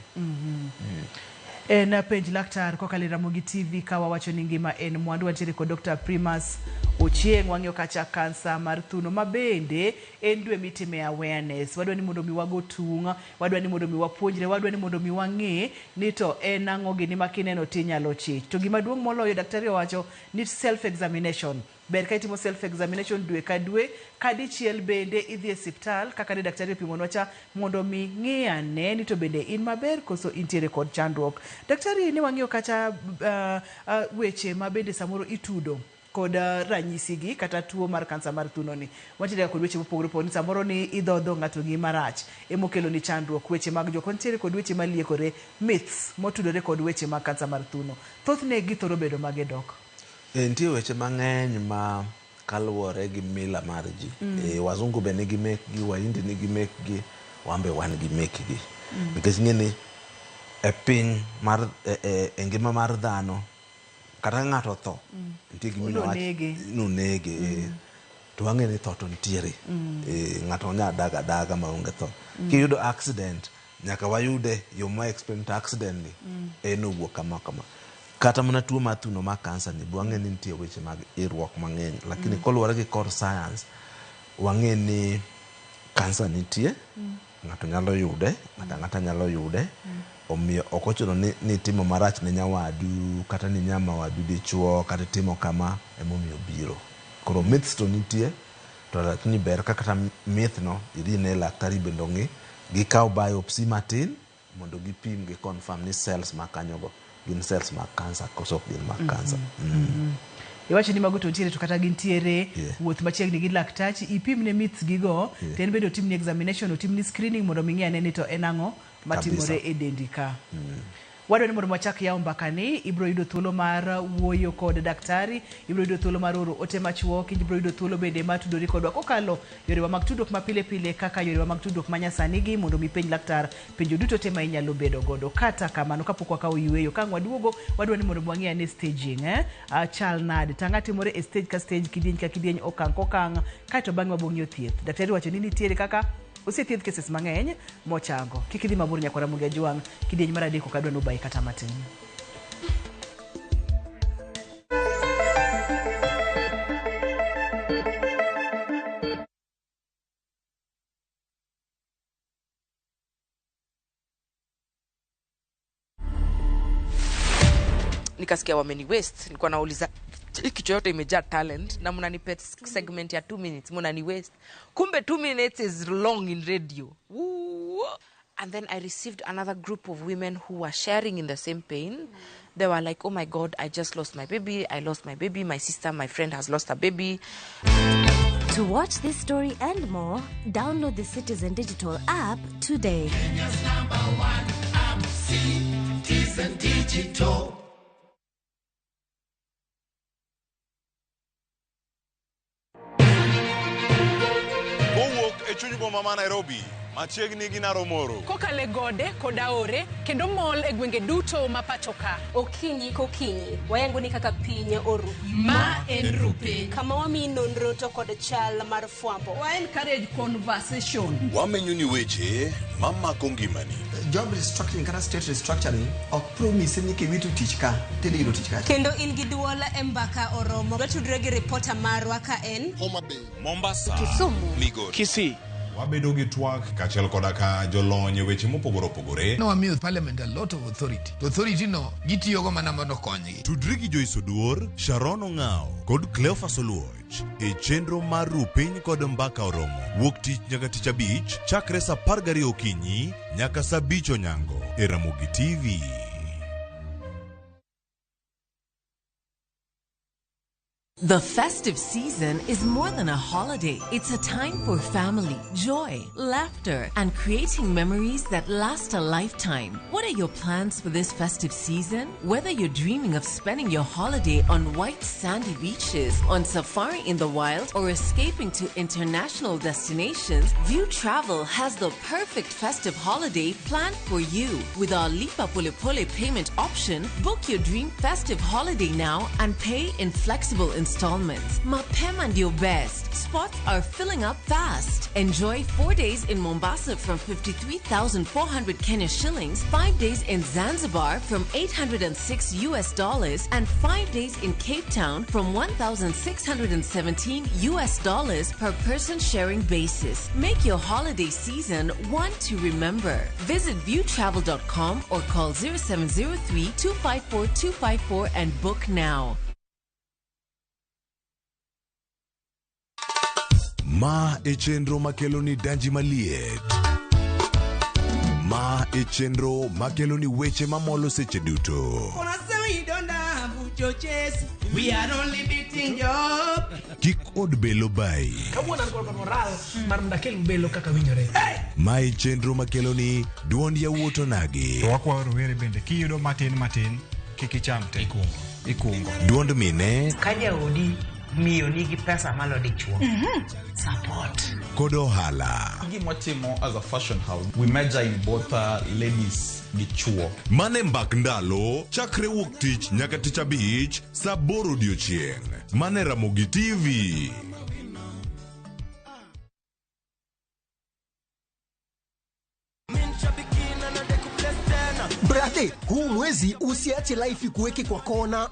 En penj laktar kokalo Ramogi TV ka wawacho ni ngima en mwandu. Wantiere kod Dr. Primas Ochieng, wang'eyo kacha kansa mar thuno ma bende en dwe mitime awareness. Wadwa ni mondo mi wago tung, wadwa ni mondo mi wapuonjre, wadwa ni mondo mi wang'e ni to en ang'o gini ma kineno tinyalo chich. To gima duong' moloyo daktari owacho ni self examination. Ber ka itimo self examination dwe ka dwe, kadichiel bende idhi e osiptal kaka ne daktari opimonwa cha mondo mi ng'i ane ni to bende in maber koso intiere kod chandruok. Daktari ni wang'eyo kacha weche ma bende samoro itudo kod ranyisi gi kata tuo mar kansa mar thuno ni. Wantiere kod weche mopogore opogore, samoro ni idhodho ng'ato gi marach emokelo ni chandruok, weche mag jok, wantiere kod weche maliekore, myths motudore kod weche mag kansa mar thuno. Thothne githoro bedo mage dok. Nitie weche mang'eny ma kaluwore gi mila mar ji. Wazungu be nigi mekgi, Wahindi nigi mekgi, wambe wan gi mekgi. Nikech ng'eni e piny mar ngima mar dhano kata ng'ato tho nitie gimino nonege to wang'e ni tho to nitiere. Ng'ato nya daga maonge tho. Kiyudo accident nyaka wayude yo ma explain accident ni en owuok kama. Kata mana tuo mar thuno mar kansa ni wang'e ni nitie weche mag irruok mang'eny, lakini koluwore gi kor science wang'e ni kansa nitie, ng'ato nyalo yude, ng'ata nyalo yude. Omiyo ok ochuno ni timo marach ne nyawadu kata ni nyamawadu dichuo kata timo kama emomiyo biro. Koro myths to nitie, to lakini ber kata myth no idhi ne laktari bendo ng'i gikaw biopsy matin mondo gipim gi confirm ni cells ma kanyogo gin cells mag kansa koso gin mag kansa. Iwacho ni mago to ntiere to kata gintiere wuoth machiegni gi laktachi ipim ne myths gigo, ten bende otim ni examination, otim ni screening mondo mi ng'e ane ni to en ang'o matimore e dendi ka. Wadwa ni mondo wachak yawo mbaka ni, ibro yudo thuolo mar wuoyo kod daktari, ibro yudo thuolo mar oro ote machuok, ibro yudo thuolo bende mar tudori kodwa kokalo yorewa mag tudruok ma pile pile kaka yorewa mag tudruok ma nyasani gi mondo mi penj laktar penjo duto te ma inyalo bedo godo. Kata kamano kapok wakawo yueyo ka waduogo wadwa ni mondo wang'e ane staging chal nade, tang'a timore e stage ka stage, kidieny ka kidieny, okang' kokang', kaito bang'e wabong'io thieth. Daktari wacho ni nitiere kaka osethieth cases mang'eny mochango. Kik idhi mabor nyaka Ramogi Ajwang', kidieny mar adek ok adwa nobai kata matin. Nikasikia wameni waste, nilikuwa nauliza kitu yote imejaa talent na mnanipet segment ya 2 minutes mnani waste. Kumbe 2 minutes is long in radio. Woo. And then I received another group of women who were sharing in the same pain. They were like, oh my God, I just lost my baby. I lost my baby. My sister, my friend has lost a baby. To watch this story and more, download the Citizen Digital app today. Kenya's #1 app, Citizen Digital. Chuny boma ma Nairobi, machiegni gi Naromoro. Kokale gode koda ore kendo mol e gwenge duto ma pachoka. Okinyi kokinyi wayango ni kaka piny oru. Ma en rupe. Kama wami nonro to kod chal mar fwambo. Wa encourage conversation. Wamenyo ni weche mamako ngimani. Job restructuring kata state restructuring ok promise ni kiwitu tich ka tili yudo tich ka. Kendo in gi duola e mbaka oromo. Watudre gi reporter marwa ka en Homa Bay, Mombasa, Kisumu, Migori, Kisii. Wabedo gi twak kachiel koda ka jolony weche mopogore opogore. No wamiyo parliament a lot of authority. To authority no gitiyogo mana mondo konygi. Tudri gi Joyce Oduor, Sharon Ong'ao kod Cleophas Oluoch e chenro mar Rupiny kod Mbaka Oromo. Wuok tich nyaka tich abich chakre sa 12 okinyi nyaka sa 5 onyango e Ramogi TV. The festive season is more than a holiday. It's a time for family, joy, laughter, and creating memories that last a lifetime. What are your plans for this festive season? Whether you're dreaming of spending your holiday on white sandy beaches, on safari in the wild, or escaping to international destinations, View Travel has the perfect festive holiday planned for you. With our Lipa Pole Pole payment option, book your dream festive holiday now and pay in flexible installments installments. Mapema ndio best. Spots are filling up fast. Enjoy 4 days in Mombasa from 53,400 Kenya shillings, 5 days in Zanzibar from $806 US, and 5 days in Cape Town from $1,617 US per person sharing basis. Make your holiday season one to remember. Visit viewtravel.com or call 0703-254-254 and book now. Ma e chenro makeloni danji maliet. Ma e chenro makeloni weche mamolo seche duto. We are only beating job. Kik od belo bai. Ma e chenro makeloni duond yawuoto nagi. To wakwa rowere bende kiyudo matin kik icham te. Ikungo. Duond mine. Kaja odi miyo nigi pesa malo dichuo. Support. Kodo hala. Gimotimo as a fashion house, we measure in both ladies gi chuo. Mane mbak ndalo chakre wuok tich nyaka tich abich saa 8 odiochieng'. Mane Ramogi TV. Brate, huu mwezi usiache life ikuweke kwa kona.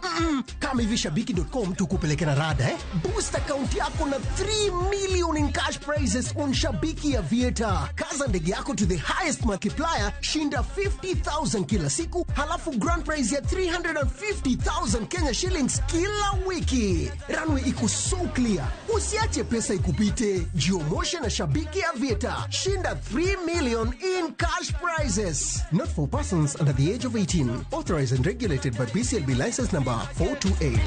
Kama hivi shabiki.com tukupeleke na rada Boost account yako na 3 million in cash prizes on Shabiki Aviator. Kaza ndege yako to the highest multiplier, shinda 50,000 kila siku, halafu grand prize ya 350,000 Kenya shillings kila wiki. Runway iko so clear. Usiache pesa ikupite. Jiomotion na Shabiki Aviator. Shinda 3 million in cash prizes. Not for persons under the age of 18. Authorized and regulated by BCLB license number 428.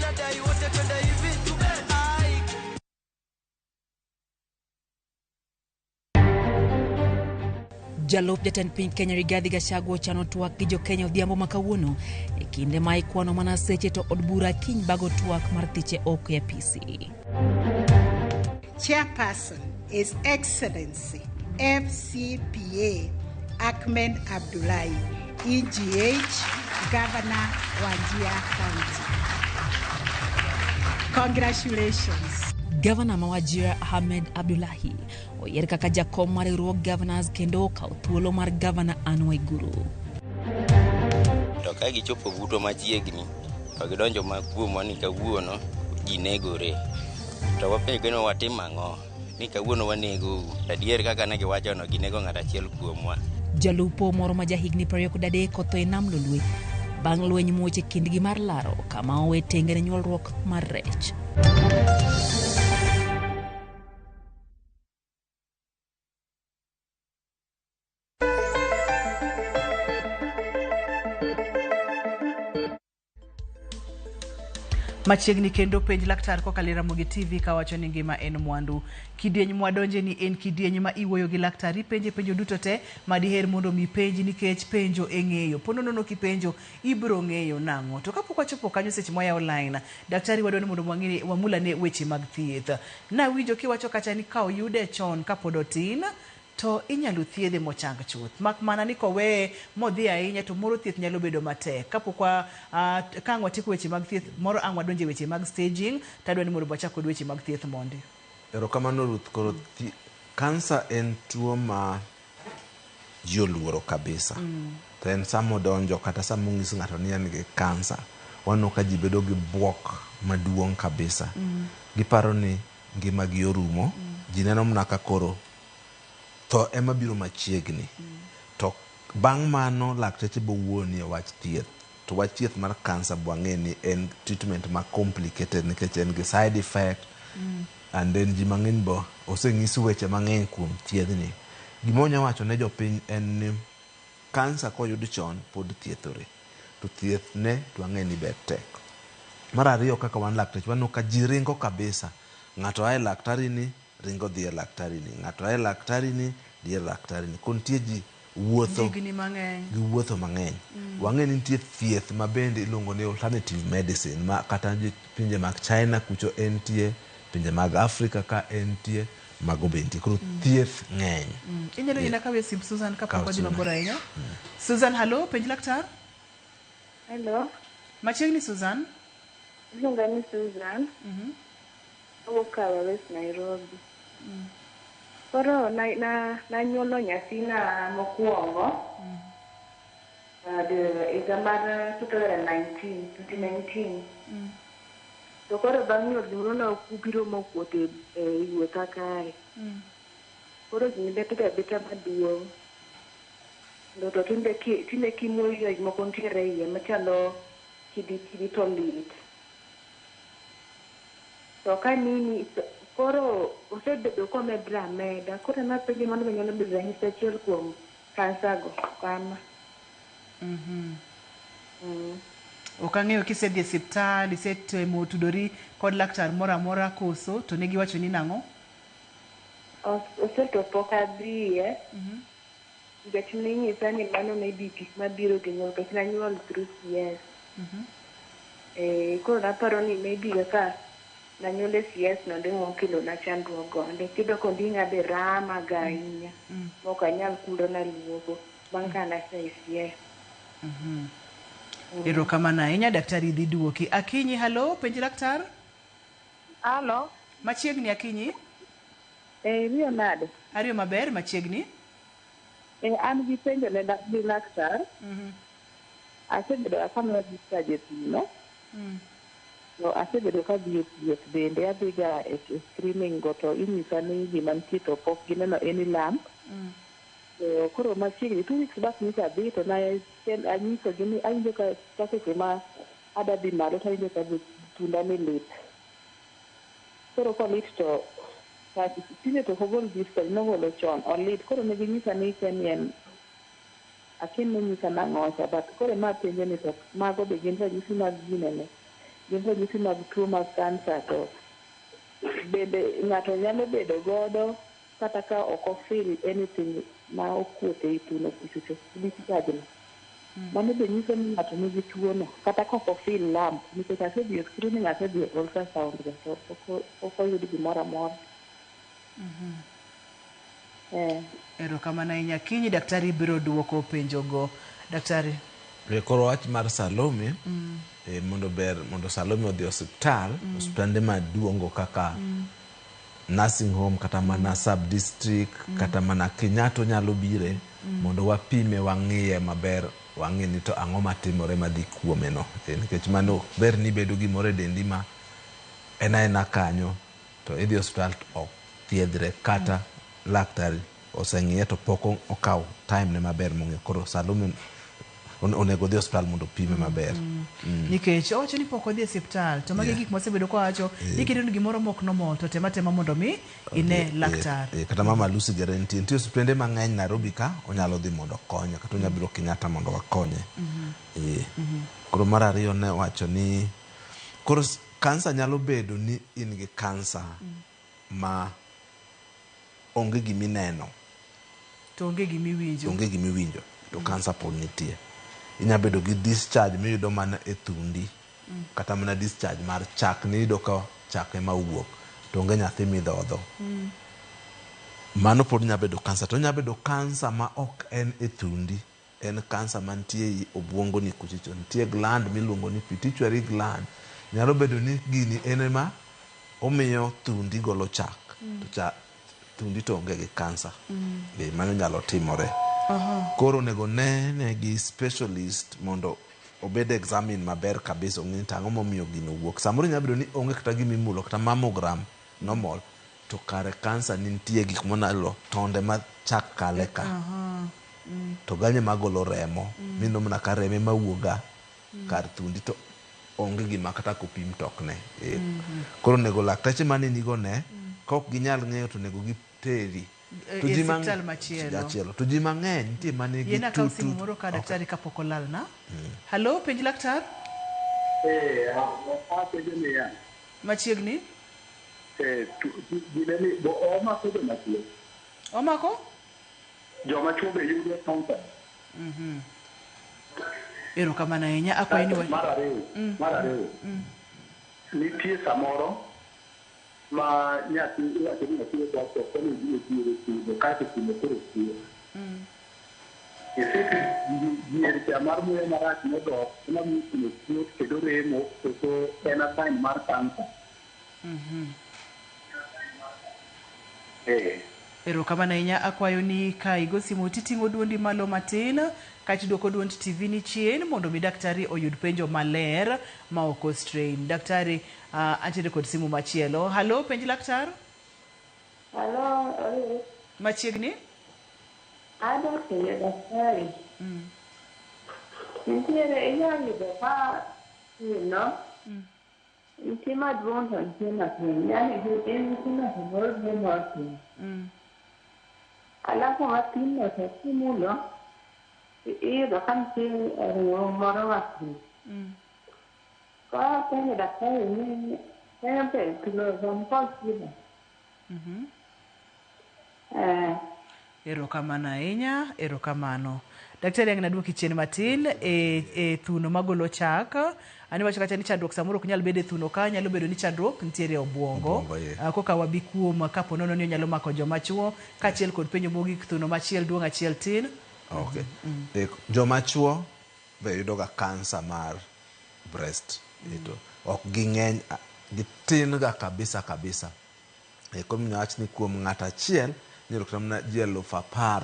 Jalop jatend piny Kenya Rigathi Gachagua chano twak gi jo Kenya odhiambo makawuono e kinde ma ikwano mana seche to od bura kiny bago twak mar thiche oko ya PC. Chairperson is Excellency FCPA Ahmed Abdullahi, EGH, Governor Wajir County. Congratulations. Governor Wajir Ahmed Abdullahi oyier kaka jakom mar riwruog governors kendo okawo thuolo mar Governor Anne Waiguru. To ka gichopo buto machiegni to gidonjo makuomwa ni kawuono ji negore. To wapenjo watim ang'o ni kawuono wanego. Adier kaka ne giwacho no ginego ng'at achiel kuomwa. Jalupo moro ma jahigni 23 otho e nam Lolwe bang' lweny muoch e kindgi mar laro kama owe tenge ne nyuolruok mar rech. Machiegni kendo penj laktar kokalo Ramogi TV kawacho ni ngima en mwandu. Kidieny mwadonje ni en kidieny ma iwuoyo gi laktar penjo duto te madiher mondo mi penji nikech penjo eng'eyo. Pono nono kipenjo ibro ng'eyo nang'o. To kapok wachopo kanyo seche moya online, daktari wadwani mondo wang'e wamulane weche mag thieth. Na winjo kiwacho kacha ni ka oyude chon kapod otin to inyalo thiedhe mochang chuth. Mak mana ni kowe modhi ahinya to moro thieth nyalo bedo matek. Kapokwa kang watieko weche mag thieth, moro ang wadonje weche mag staging, tadwani mondo wachako weche mag thieth mondi. Erokamano Ruth, koro kansa en tuo ma ji oluoro kabisa. To en samo donjo kata samo ng'iso ng'ato ni en gi kansa. Wano ka ji bedo gi buok maduong' kabisa. Giparo ni ngima gi orumo, ji neno mna ka koro to ema biro machiegni. To bang' mano lakteche bo wuoni e wach thieth. To wach thieth mar kansa bwang'e ni en treatment ma complicated nikech en gi side effect. And then ji mang'eny bo oseng'is weche mang'eny kuom thiedhni. Gimonya wacho ne jopiny en ni kansa koyud chon pod thiethore. To thieth ne twang'e ni ber tek. Mar ariyo kaka wan lakteche wano ka ji ringo kabisa. Ng'ato ae laktari ni ringo dhi e laktari ni. Ng'ato ae laktari ni dhi e laktari ni. Kontie ji wuotho gi wuotho mang'eny. Wang'e ni nitie thieth ma bende iluongo ni alternative medicine ma kata pinje mag China kucho entie, pinje mag Afrika ka entie, mago bende. Koro thieth ng'eny. Inyalo yina kawe sim Susan kapok wadhi mabor ahinya. Susan, hello, penj laktar. Hello. Machiegni Susan. Iluonga ni Susan. Awuok West Nairobi. Koro nanyuolo nyathina mokwongo. Higa mar 2019. To koro bang' nyuol gimoro nokubiro mokuot e wuotha kae. Koro gimbe beta maduong'. To tinde kimoyo moko ntiere iye machalo kidi to lit. To kanini koro osebedo komedra ameda. Koro napenjo mondo nyalo bedo ranyisi achiel kuom kansa go kama. Ok ang'eyo kisedhi e osiptal, isetemo tudori kod laktar moro amora koso to ne giwacho ni nang'o? Osetopo kadhiye. Nikech ninyisa ni mano maybe gik mabiro gi nyuol, nikech nanyuol through CS. Koro naparo ni maybe kaka nanyuol e CS no ndimo kelo na chandruok go. Nikech kondi ng'ade rama ga ahinya. Mok anyal kulo na luogo bang' ka nase e CS. Erokamano ahinya, daktari dhi duoki. Akinyi, halo, penj laktar? Halo. Machiegni Akinyi? Riyo nade? Ariyo maber, machiegni? An gi penjo ne laktar. Asebedo akama discharge e pino. No, asebedo ka dhi e thieth bende adhiga e screening go to inyisa ni gima nitie to pok gineno any lump. Koro machiegni 2 weeks back nisa adhi to anyiso gi ni awinjo ka seche ma adadhi malo to awinjo ka tunda ni lit. Koro kolit to tinde to ogol discharge nogolo chon olit. Koro ne ginyisa ni en akin ne nyisa nang'ocha but koro ma penjo ni to mago be gin ranyisi mag ginene. Gin ranyisi mag tuo mag kansa to bende ng'ato nyalo bedo godo kata ka ok ofeel anything ma okuot e tuno kuchocho discharge no. Mano be nyiso ni ng'ato nigi tuo no kata ka ok ofeel lump nikech asedhi e screening asedhi e ultrasound to ok oyud gimoro amora. Erokamano ahinya Akinyi, daktari biro duoko penjogo. Daktari. Koro wach mar Salome, mondo Salome odhi osiptal, osiptande maduongo kaka nursing home kata mana sub district kata mana Kenyatta nyalo bire mondo wapime wang'iye maber, wang'e ni to ang'o matimore madhi kuome no. Nikech mano ber ni bedo gimoro e dendi ma ena kanyo to idhi osiptal ok thiedhre kata laktar oseng'iye to pok okaw time ne maber mong'e. Koro Salome onego dhi osiptal mondo pime maber. Nikech owacho ni pok odhi e osiptal to magi gik mosebedo kowacho ni kidino gimoro mok normal to tema mondo mi ine laktar. Kata mama Lucy Guarantee nitie osiptende mang'eny Nairobi ka onyalo dhi mondo konye kata onyalo biro Kenyatta mondo wakonye. Koro mar ariyo ne wacho ni koro kansa nyalo bedo ni in gi kansa ma onge gimineno to onge gimiwinjo to kansa pod nitie. Inya bedo gi discharge miyudo mana e thundi kata mana discharge mar chak niyudo ka chak ema wuok to onge nyathi midhodho. Mano pod nya bedo kansa. To nya bedo kansa ma ok en e thundi, en kansa mantie i obwongo ni kuchicho. Nitie gland miluongo ni pituitary gland. Nyalo bedo ni gini en ema omiyo thundi golo chak to thundi to onge gi kansa. Mano nyalo timore. Koro nego ne gi specialist mondo obed examine maber kabisa ong'e tang'o momiyo gino wuok. Samoro nyalo bedo ni onge kata gimimulo kata mammogram normal to kare kansa nitie gik monalo tonde ma chak kale ka. To ganye magolo remo mindo mana ka reme mawuoga kar thundi to onge gima kata kopim tokne. Koro nego laktache mane nigo ne kok ginyal ng'eyo to nego giteri e hospital machielo. To ji mang'eny nitie mane gi yena ka simu moro ka daktari kapok olal na. Halo, penj laktar? Machiegni? Omako? Joma chuo be yudo kansa. Erokamano ahinya. Akwayi ni Mar ariyo. Nitie samoro ma nyathi iwacho ni nyathi doktor koni biro tiyo kaeto timo koro tiyo. Iseti dier cha mar muya marach modok ema miyo kuot kendo remo kendo en a sign mar kansa. Erokamano ahinya, akwayo ni ka igo simu titing'o duondi malo matin kaeto iduoko duond TV ni chien mondo mi daktari oyud penjo maler ma ok strain. Daktari, antiere kod simu machielo. Halo, penj laktar? Halo, machiegni? Adwa penjo daktari. Nitiere inyalo yudo ka nitie maduong' to nitie matin. Yani en nitie matin moro gi matin. Alafu matin no to kimulo iyudo ka nitie ring'o moro matin. Ka penjo daktari ni en be kilogram kilo. Erokamano ahinya, erokamano. Daktari ang'na duoki chien matin e thuno magolo chak. Ani wacho kata ni chandruok samoro ok nyal bedo e thuno ka, nyalo bedo ni chandruok nitiere e obwongo. Koka wabi kuom kapo nono ni onyalo mako joma chuo kaachiel kod penjo mogik thuno machiel duong' achiel tin. Joma chuo be yudo ga kansa mar breast. Ok ging'eny, gitin ga kabisa. Kuom nyawach ni kuom ng'at achiel nyalo kata mana ji 10,000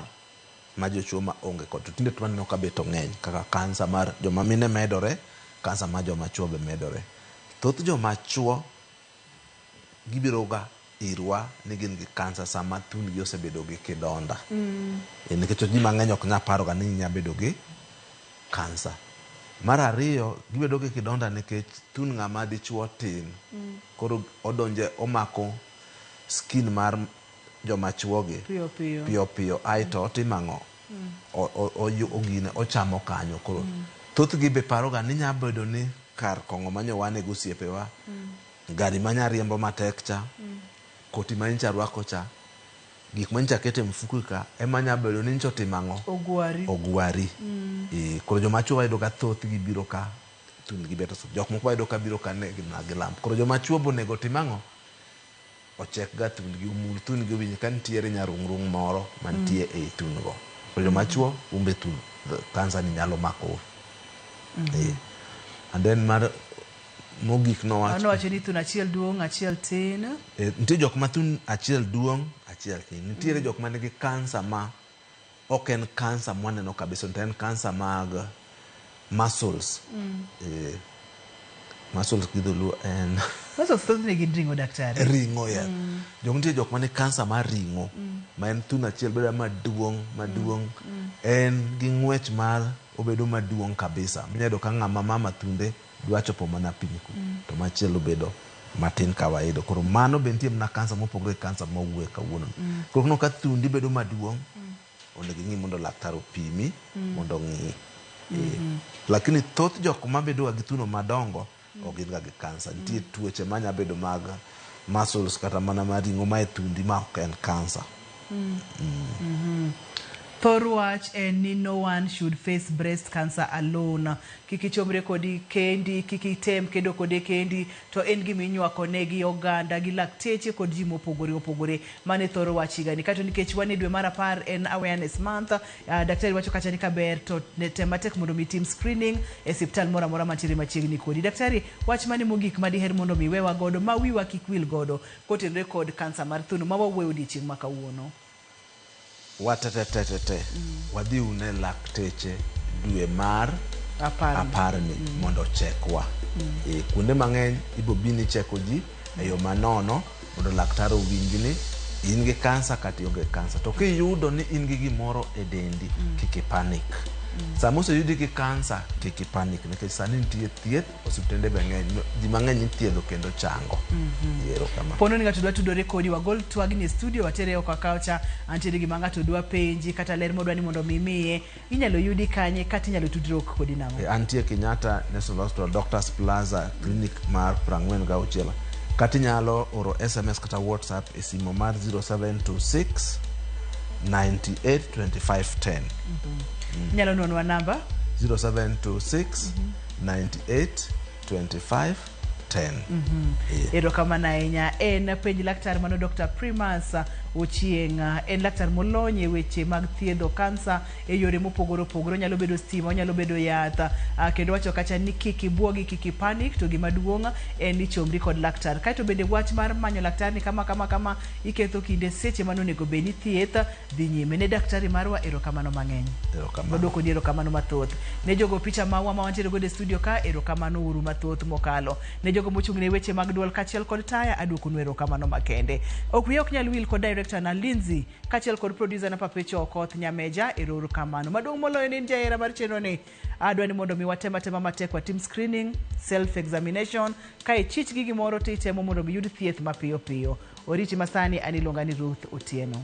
ma jochuo ma onge kod. To tinde tumaneno ka beto ng'eny kaka kansa mar joma mine medore, kansa mar joma chuo be medore. Thoth joma chuo gibiro ga irwa ni gin gi kansa sama thundgi osebedo gi kidonda. Nikech ji mang'eny ok nyal paro ga ni nyalo bedo gi kansa. Mar ariyo, gibedo gi kidonda nikech thund ng'ama dichuo tin. Koro odonje omako skin mar joma chuogi piyo aito otimo ang'o, ogine ochamo kanyo. Koro thothgi be paroga ni nyalo bedo ni kar kong'o manyowane go osiepewa, gari manya riembo matek cha, koti manyicha rwako cha, gik manyicha kete mfuko ka ema nyalo bedo ni nyicha otimo ang'o, ogwari. Koro joma chuo wayudo ka thothgi biro ka thundgi beto. Jok moko wayudo ka biro ka gi lamp. Koro joma chuo bo nego tim ang'o, ochek ga thundgi, umul thundgi, winj ka nitiere nyarung'rung' moro mantie e thund go. Koro joma chuo umbe thund kansa ni nyalo mako. And then mar mogik nowacho ni thund achiel duong' achiel tin. Nitie jok ma thund achiel duong' achiel tin. Nitiere jok ma nigi kansa ma ok en kansa mwaneno kabisa, to en kansa mag muscles. Muscles gidholuo en muscles thothne gin ring'o daktari. Ring'o ya. Nitie jok ma ni kansa mar ring'o ma en thund achiel bedo maduong'. En gi ng'wech mar obedo maduong' kabisa. Minyalo ka ng'ama mama thunde dwa chopo mana piny ku. To machielo bedo matin kawaida. Koro mano be nitie mana kansa mopogore kansa mawuok kawuono. Koro no ka thundi bedo maduong', onego ing'i mondo laktar opimi mondo ng'i. Lakini thoth jok ma bedo gi thuno madongo ok gin ga gi kansa. Nitie tuoche manya bedo mag muscles kata mana mar ring'o ma e thundi ma ok en kansa. Thor wach en ni no one should face breast cancer alone. Kiki chomre kodi kendi, kiki tem kedo kode kendi, to en gima inywako ne gi oganda gi lakteche kod ji mopogore. Mane Thor wach igani. Kato nikech wane dwe mar 10 en awareness month. Daktari wacho kacha ni kaber to tematek mondo mi team screening e siptal mora mantiere machiegni kodi. Daktari, wach mane mogik madiher mondo mi wewa godo, ma wiwa kik wil godo kotenre kod kansa mar thuno ma waweyo odiochieng' ma kawuono. Watetete wadhi une lakteche dwe mar 10 mondo chekwa. Kuonde mang'eny ibo bini cheko ji e yo manono mondo laktar owinj ni in gi kansa kata ionge kansa. To kiyudo ni in gi gimoro e dendi, kik ipanic. Sama oseyudi gi kansa, kik ipanic nikech sani nitie thieth, osiptende be ng'eny, ji mang'eny ithiedho kendo chango. Pono ni ng'ato dwa tudore kodi, wagol twagni e studio watere oko kaucha, antiere gima ng'ato dwa penji kata ler modwa ni mondo mimiye, inyalo yudi kanye kata inyalo tudruok kodi nang'o? Antie Kenyatta National Hospital Doctors Plaza Clinic mar 46. Kata inyalo oro SMS kata WhatsApp e simo mar 0726 98 2510. Nyalo nonwa namba 0726 98 25 10. Erokamano ahinya. En penj laktar mano Dr. Primas Ochieng, en laktar molony e weche mag thiedho kansa e yore mopogore opogore. Onyalo bedo stima, onyalo bedo yath, kendo wacho kacha ni kik ibuogi, kik ipanic, to gima duong' en ni chomri kod laktar. Kaito bende wach mar manyo laktar ni kama iketho kinde seche manonego bed ni thieth dhi nyime. Ne daktari marwa erokamano mang'eny. Wadwoko ni erokamano mathoth. Ne jogo picha mawa ma wantiere godo e studio ka, erokamano uru mathoth mokalo. Ne jogo mochung' ne weche mag duol kachiel kod taya, adwoko nu erokamano makende. Ok wiya ok nyal wil kod director na Lindsay kachiel kod producer na Papecho Okoth Nyameja, erokamano. Maduong' moloyo ni jahera mar chenro ni. Adwa ni mondo mi watema matek wa team screening, self examination, ka ichich gi gimoro to itemo mondo mi yud thieth mapiyo piyo. Oriti masani ani luonga ni Ruth Otieno.